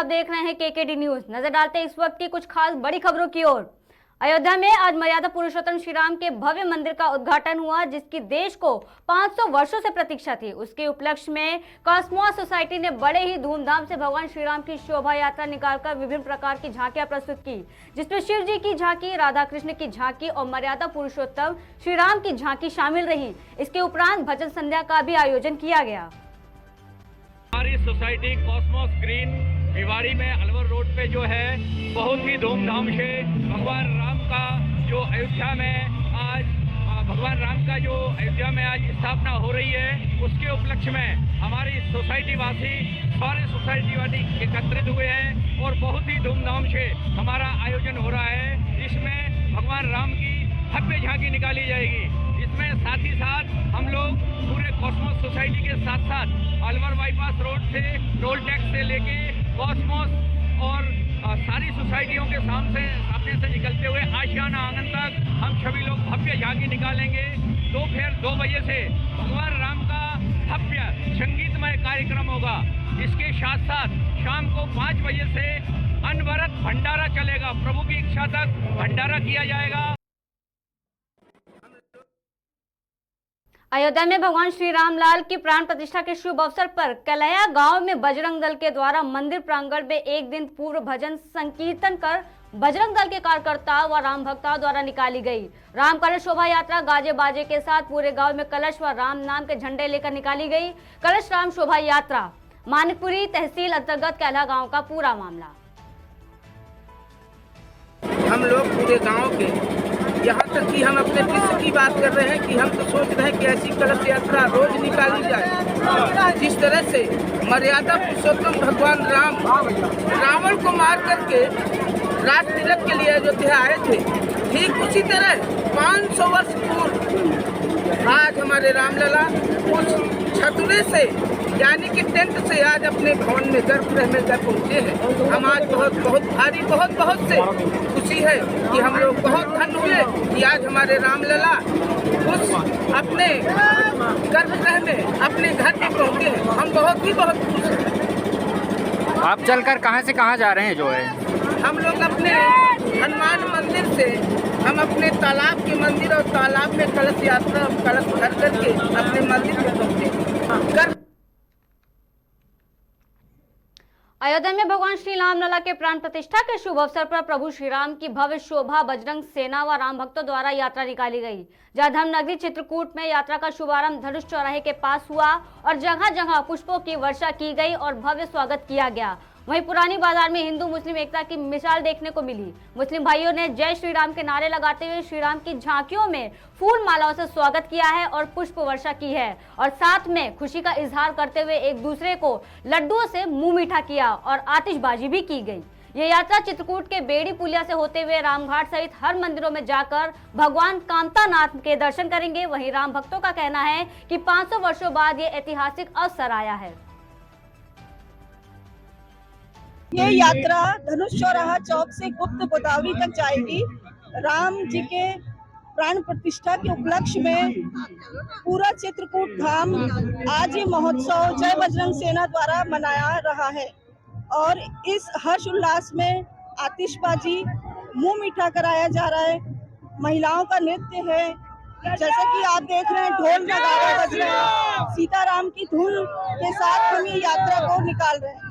आप देख रहे हैं केकेडी न्यूज। नजर डालते हैं इस वक्त की कुछ खास बड़ी खबरों की ओर। अयोध्या में आज मर्यादा पुरुषोत्तम श्री राम के भव्य मंदिर का उद्घाटन हुआ, जिसकी देश को 500 वर्षों से प्रतीक्षा थी। उसके उपलक्ष्य में कॉस्मोस सोसाइटी ने बड़े ही धूमधाम से भगवान श्री राम की शोभा यात्रा निकालकर विभिन्न प्रकार की झांकियां प्रस्तुत की, जिसमें शिव जी की झांकी, राधा कृष्ण की झांकी और मर्यादा पुरुषोत्तम श्री राम की झांकी शामिल रही। इसके उपरांत भजन संध्या का भी आयोजन किया गया। हमारी सोसाइटी कॉस्मोस ग्रीन भिवाड़ी में अलवर रोड पे जो है बहुत ही धूमधाम से भगवान राम का जो अयोध्या में आज स्थापना हो रही है, उसके उपलक्ष्य में हमारी सोसाइटी वासी सारे सोसाइटी वासी एकत्रित हुए हैं और बहुत ही धूमधाम से हमारा आयोजन हो रहा है। इसमें भगवान राम की भव्य झांकी निकाली जाएगी। इसमें साथ ही साथ हम लोग पूरे कॉस्मोस सोसाइटी के साथ साथ अलवर बाईपास रोड से टोल टैक्स से लेके कॉस्मोस और सारी सोसाइटियों के सामने से निकलते हुए आशियाना आंगन तक हम सभी लोग भव्य झांकी निकालेंगे। दोपहर 2 बजे से भगवान राम का भव्य संगीतमय कार्यक्रम होगा। इसके साथ साथ शाम को 5 बजे से अनवरत भंडारा चलेगा। प्रभु की इच्छा तक भंडारा किया जाएगा। अयोध्या में भगवान श्री रामलाल की प्राण प्रतिष्ठा के शुभ अवसर पर कलया गांव में बजरंग दल के द्वारा मंदिर प्रांगण में एक दिन पूर्व भजन संकीर्तन कर बजरंग दल के कार्यकर्ताओं व राम भक्तों द्वारा निकाली गई। राम कलश शोभा यात्रा गाजे बाजे के साथ पूरे गांव में कलश व राम नाम के झंडे लेकर निकाली गई। कलश राम शोभा यात्रा मानिकपुरी तहसील अंतर्गत कैला गाँव का पूरा मामला। हम लोग पूरे गांव के यहाँ तक कि हम अपने विश्व की बात कर रहे हैं कि हम तो सोच रहे हैं कि ऐसी कलश यात्रा रोज निकाली जाए। जिस तरह से मर्यादा पुरुषोत्तम भगवान राम रावण को मार करके राज तिलक के लिए अयोध्या आए थे, ठीक उसी तरह 500 वर्ष पूर्व आज हमारे रामलला उस छतुरे से यानी कि टेंट से आज अपने भवन में गर्भगृह में घर पहुँचे हैं। हम आज बहुत भारी बहुत से खुशी है कि हम लोग बहुत धन्य हुए कि आज हमारे रामलला उस अपने गर्भगृह में अपने घर पे पहुँचे हैं। हम बहुत खुश हैं। आप चलकर कहाँ से कहाँ जा रहे हैं? जो है हम लोग अपने हनुमान मंदिर से हम अपने तालाब के मंदिर और तालाब में कलश यात्रा कलश भर करके अपने मंदिर में पहुँचे। अयोध्या में भगवान श्री रामलला के प्राण प्रतिष्ठा के शुभ अवसर पर प्रभु श्री राम की भव्य शोभा बजरंग सेना व राम भक्तों द्वारा यात्रा निकाली गई। जहां धर्मनगरी चित्रकूट में यात्रा का शुभारंभ धनुष चौराहे के पास हुआ और जगह जगह पुष्पों की वर्षा की गई और भव्य स्वागत किया गया। वहीं पुरानी बाजार में हिंदू मुस्लिम एकता की मिसाल देखने को मिली। मुस्लिम भाइयों ने जय श्री राम के नारे लगाते हुए श्री राम की झांकियों में फूल मालाओं से स्वागत किया है और पुष्प वर्षा की है और साथ में खुशी का इजहार करते हुए एक दूसरे को लड्डुओं से मुंह मीठा किया और आतिशबाजी भी की गई। ये यात्रा चित्रकूट के बेड़ी पुलिया से होते हुए रामघाट सहित हर मंदिरों में जाकर भगवान कामतानाथ के दर्शन करेंगे। वहीं राम भक्तों का कहना है कि 500 वर्षों बाद ये ऐतिहासिक अवसर आया है। ये यात्रा धनुष चौराहा चौक से गुप्त गोदावरी तक जाएगी। राम जी के प्राण प्रतिष्ठा के उपलक्ष्य में पूरा चित्रकूट धाम आज ये महोत्सव जय बजरंग सेना द्वारा मनाया रहा है और इस हर्ष उल्लास में आतिशबाजी मुंह मीठा कराया जा रहा है। महिलाओं का नृत्य है, जैसे कि आप देख रहे हैं ढोल नगाड़े बज रहे हैं। सीताराम की धुन के साथ हम ये यात्रा को निकाल रहे हैं।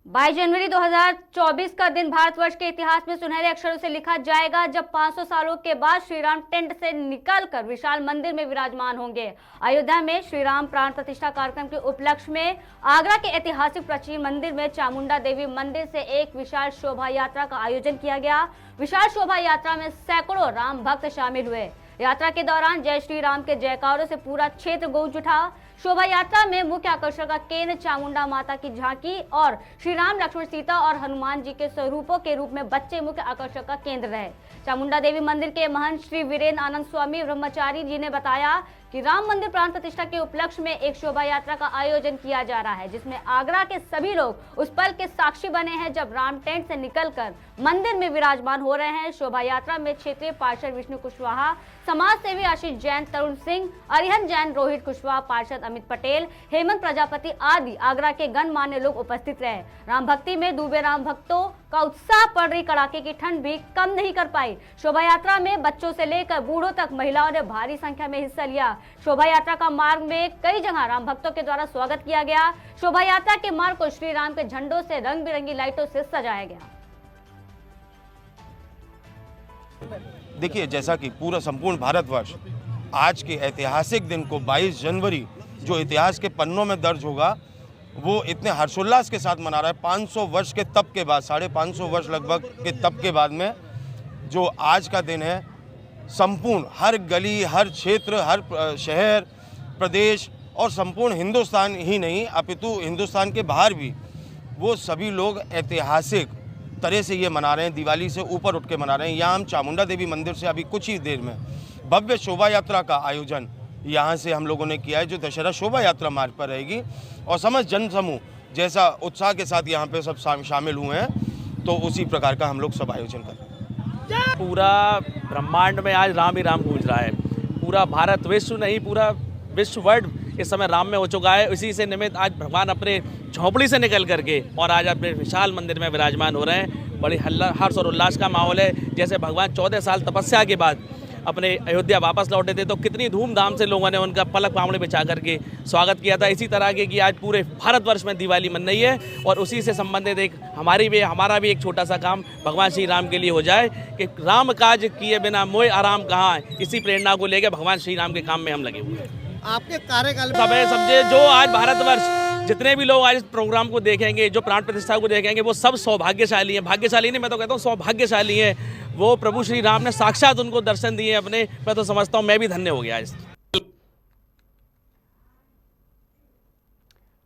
22 जनवरी 2024 का दिन भारतवर्ष के इतिहास में सुनहरे अक्षरों से लिखा जाएगा, जब 500 सालों के बाद श्री राम टेंट से निकलकर विशाल मंदिर में विराजमान होंगे। अयोध्या में श्री राम प्राण प्रतिष्ठा कार्यक्रम के उपलक्ष्य में आगरा के ऐतिहासिक प्राचीन मंदिर में चामुंडा देवी मंदिर से एक विशाल शोभा यात्रा का आयोजन किया गया। विशाल शोभा यात्रा में सैकड़ों राम भक्त शामिल हुए। यात्रा के दौरान जय श्री राम के जयकारों से पूरा क्षेत्र गूंज उठा। शोभा यात्रा में मुख्य आकर्षण का केंद्र चामुंडा माता की झांकी और श्री राम लक्ष्मण सीता और हनुमान जी के स्वरूपों के रूप में बच्चे मुख्य आकर्षण का केंद्र रहे। चामुंडा देवी मंदिर के महंत श्री वीरेंद्र आनंद स्वामी ब्रह्मचारी जी ने बताया कि राम मंदिर प्राण प्रतिष्ठा के उपलक्ष्य में एक शोभा यात्रा का आयोजन किया जा रहा है, जिसमें आगरा के सभी लोग उस पल के साक्षी बने हैं जब राम टेंट से निकलकर मंदिर में विराजमान हो रहे हैं। शोभा यात्रा में क्षेत्रीय पार्षद विष्णु कुशवाहा, समाज सेवी आशीष जैन, तरुण सिंह, अरिहंत जैन, रोहित कुशवाहा, पार्षद अमित पटेल, हेमंत प्रजापति आदि आगरा के गणमान्य लोग उपस्थित रहे। राम भक्ति में डूबे राम भक्तों का उत्साह पड़ रही कड़ाके की ठंड भी कम नहीं कर पाई। शोभा यात्रा में बच्चों से लेकर बूढ़ों तक महिलाओं ने भारी संख्या में हिस्सा लिया। शोभा यात्रा का मार्ग में कई जगह राम भक्तों के द्वारा स्वागत किया गया। शोभा यात्रा के मार्ग को श्री राम के झंडों से, रंग बिरंगी लाइटों से सजाया गया। देखिए, जैसा कि पूरा संपूर्ण भारतवर्ष आज के ऐतिहासिक दिन को 22 जनवरी जो इतिहास के पन्नों में दर्ज होगा, वो इतने हर्षोल्लास के साथ मना रहा है। 500 वर्ष के तप के बाद, 550 वर्ष लगभग के तप के बाद में जो आज का दिन है, संपूर्ण हर गली, हर क्षेत्र, हर शहर, प्रदेश और संपूर्ण हिंदुस्तान ही नहीं अपितु हिंदुस्तान के बाहर भी वो सभी लोग ऐतिहासिक तरह से ये मना रहे हैं, दिवाली से ऊपर उठ के मना रहे हैं। यहाँ हम चामुंडा देवी मंदिर से अभी कुछ ही देर में भव्य शोभा यात्रा का आयोजन यहाँ से हम लोगों ने किया है, जो दशहरा शोभा यात्रा मार्ग पर रहेगी और समस्त जन समूह जैसा उत्साह के साथ यहाँ पे सब शामिल हुए हैं, तो उसी प्रकार का हम लोग सब आयोजन कर रहे हैं। पूरा ब्रह्मांड में आज राम ही राम गूंज रहा है। पूरा भारत, विश्व नहीं, पूरा विश्व वर्ल्ड इस समय राम में हो चुका है। इसी से निमित्त आज भगवान अपने झोंपड़ी से निकल करके और आज अपने विशाल मंदिर में विराजमान हो रहे हैं। बड़ी हर्ष और उल्लास का माहौल है। जैसे भगवान 14 साल तपस्या के बाद अपने अयोध्या वापस लौटे थे, तो कितनी धूमधाम से लोगों ने उनका पलक पावड़े बिछा करके स्वागत किया था। इसी तरह के कि आज पूरे भारतवर्ष में दिवाली मन रही है और उसी से संबंधित एक हमारा भी एक छोटा सा काम भगवान श्री राम के लिए हो जाए कि राम काज किए बिना मोय आराम कहाँ। इसी प्रेरणा को लेकर भगवान श्री राम के काम में हम लगे हुए हैं। आपके कार्यकाल समय समझे जो आज भारतवर्ष जितने भी लोग आज इस प्रोग्राम को देखेंगे, जो प्राण प्रतिष्ठा को देखेंगे, वो सब सौभाग्यशाली हैं। भाग्यशाली नहीं, मैं तो कहता हूँ सौभाग्यशाली हैं। वो प्रभु श्री राम ने साक्षात उनको दर्शन दिए अपने। मैं तो समझता हूँ मैं भी धन्य हो गया इस।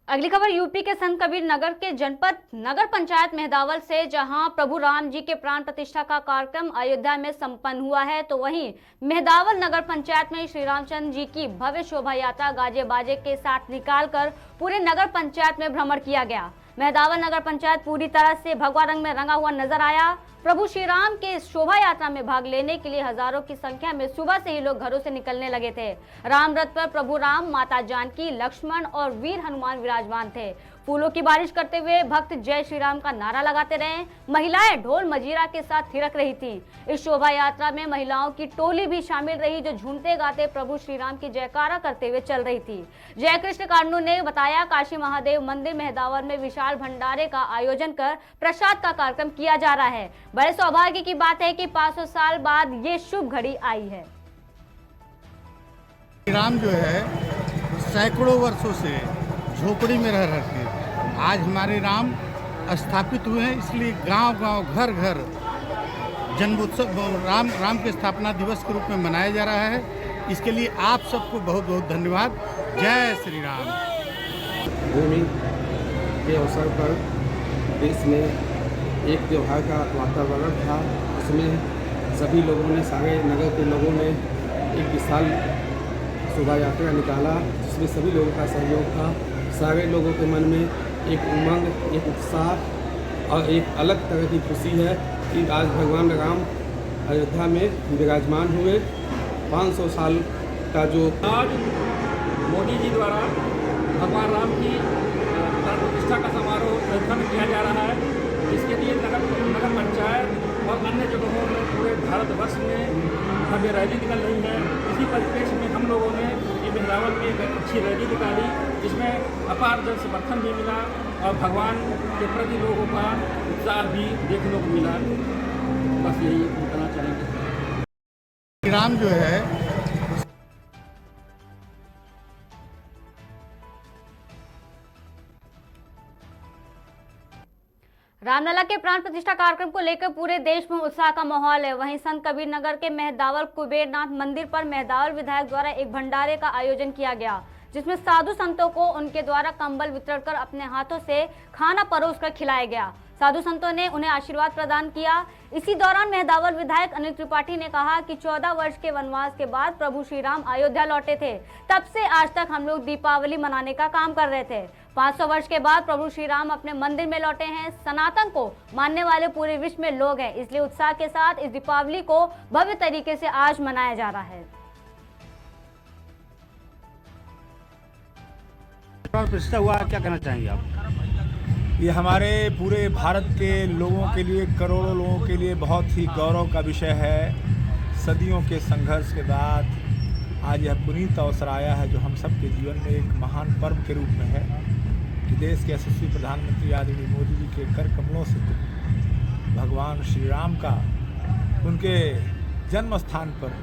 अगली खबर यूपी के संत कबीर नगर के जनपद नगर पंचायत मेहदावल से, जहां प्रभु राम जी के प्राण प्रतिष्ठा का कार्यक्रम अयोध्या में संपन्न हुआ है, तो वहीं मेहदावल नगर पंचायत में श्री रामचंद्र जी की भव्य शोभा यात्रा गाजे बाजे के साथ निकालकर पूरे नगर पंचायत में भ्रमण किया गया। मेहदावल नगर पंचायत पूरी तरह से भगवा रंग में रंगा हुआ नजर आया। प्रभु श्री राम के शोभा यात्रा में भाग लेने के लिए हजारों की संख्या में सुबह से ही लोग घरों से निकलने लगे थे। राम रथ पर प्रभु राम, माता जानकी, लक्ष्मण और वीर हनुमान विराजमान थे। फूलों की बारिश करते हुए भक्त जय श्री राम का नारा लगाते रहे। महिलाएं ढोल मजीरा के साथ थिरक रही थी। इस शोभा यात्रा में महिलाओं की टोली भी शामिल रही, जो झूमते गाते प्रभु श्री राम की जयकारा करते हुए चल रही थी। जय कृष्ण कांडू ने बताया, काशी महादेव मंदिर मेहदावल में विशाल भंडारे का आयोजन कर प्रसाद का कार्यक्रम किया जा रहा है। बड़े सौभाग्य की बात है कि 500 साल बाद ये शुभ घड़ी आई है। राम जो है सैकड़ों वर्षों से झोपड़ी में रह रहे थे, आज हमारे राम स्थापित हुए हैं। इसलिए गांव-गांव, घर-घर जन्मोत्सव राम के स्थापना दिवस के रूप में मनाया जा रहा है। इसके लिए आप सबको बहुत बहुत धन्यवाद। जय श्री राम। भूमि के अवसर पर देश में एक त्योहार का वातावरण था। उसमें सभी लोगों ने, सारे नगर के लोगों ने एक विशाल शोभा यात्रा निकाला, जिसमें सभी लोगों का सहयोग था। सारे लोगों के मन में एक उमंग, एक उत्साह और एक अलग तरह की खुशी है कि आज भगवान राम अयोध्या में विराजमान हुए। 500 साल का जो आज मोदी जी द्वारा भगवान राम की प्राण प्रतिष्ठा का समारोह अयोध्या में किया जा रहा है, जिसके लिए नगर पंचायत और अन्य जगहों में पूरे भारतवर्ष में भव्य रैली निकल रही है। इसी परिप्रेक्ष्य में हम लोगों ने ये मेहदावल में एक अच्छी रैली निकाली, जिसमें अपार जन समर्थन भी मिला और भगवान के प्रति लोगों का उत्साह भी देखने को मिला। बस यही कहना चाहेंगे। राम जो है रामलला के प्राण प्रतिष्ठा कार्यक्रम को लेकर पूरे देश में उत्साह का माहौल है। वहीं संत कबीर नगर के मेहदावल कुबेरनाथ मंदिर पर मेहदावल विधायक द्वारा एक भंडारे का आयोजन किया गया, जिसमें साधु संतों को उनके द्वारा कंबल वितरण कर अपने हाथों से खाना परोसकर खिलाया गया। साधु संतों ने उन्हें आशीर्वाद प्रदान किया। इसी दौरान मेहदावल विधायक अनिल त्रिपाठी ने कहा कि 14 वर्ष के वनवास के बाद प्रभु श्री राम अयोध्या लौटे थे। तब से आज तक हम लोग दीपावली मनाने का काम कर रहे थे। 500 वर्ष के बाद प्रभु श्री राम अपने मंदिर में लौटे हैं। सनातन को मानने वाले पूरे विश्व में लोग हैं, इसलिए उत्साह के साथ इस दीपावली को भव्य तरीके से आज मनाया जा रहा है। प्रतिष्ठा हुआ, क्या कहना चाहेंगे आप? ये हमारे पूरे भारत के लोगों के लिए, करोड़ों लोगों के लिए बहुत ही गौरव का विषय है। सदियों के संघर्ष के बाद आज यह पुनीत अवसर आया है, जो हम सब के जीवन में एक महान पर्व के रूप में है कि देश के यशस्वी प्रधानमंत्री आदरणीय मोदी जी के कर कमलों से भगवान श्री राम का उनके जन्म स्थान पर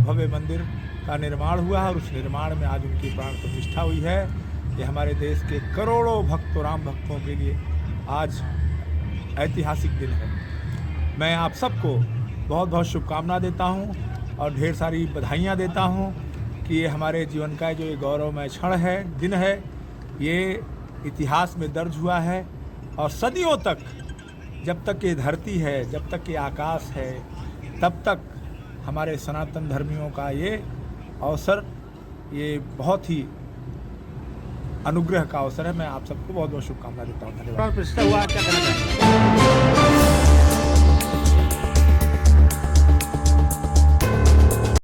भव्य मंदिर का निर्माण हुआ है और उस निर्माण में आज उनकी प्राण प्रतिष्ठा हुई है। ये हमारे देश के करोड़ों भक्तों, राम भक्तों के लिए आज ऐतिहासिक दिन है। मैं आप सबको बहुत बहुत शुभकामना देता हूँ और ढेर सारी बधाइयाँ देता हूँ कि ये हमारे जीवन का जो ये गौरवमय क्षण है, दिन है, ये इतिहास में दर्ज हुआ है और सदियों तक, जब तक ये धरती है, जब तक ये आकाश है, तब तक हमारे सनातन धर्मियों का ये अवसर, ये बहुत ही अनुग्रह का अवसर है। मैं आप सबको बहुत बहुत शुभकामना देता हूँ। धन्यवाद। प्रतिष्ठा हुआ, क्या कहना चाहेंगे?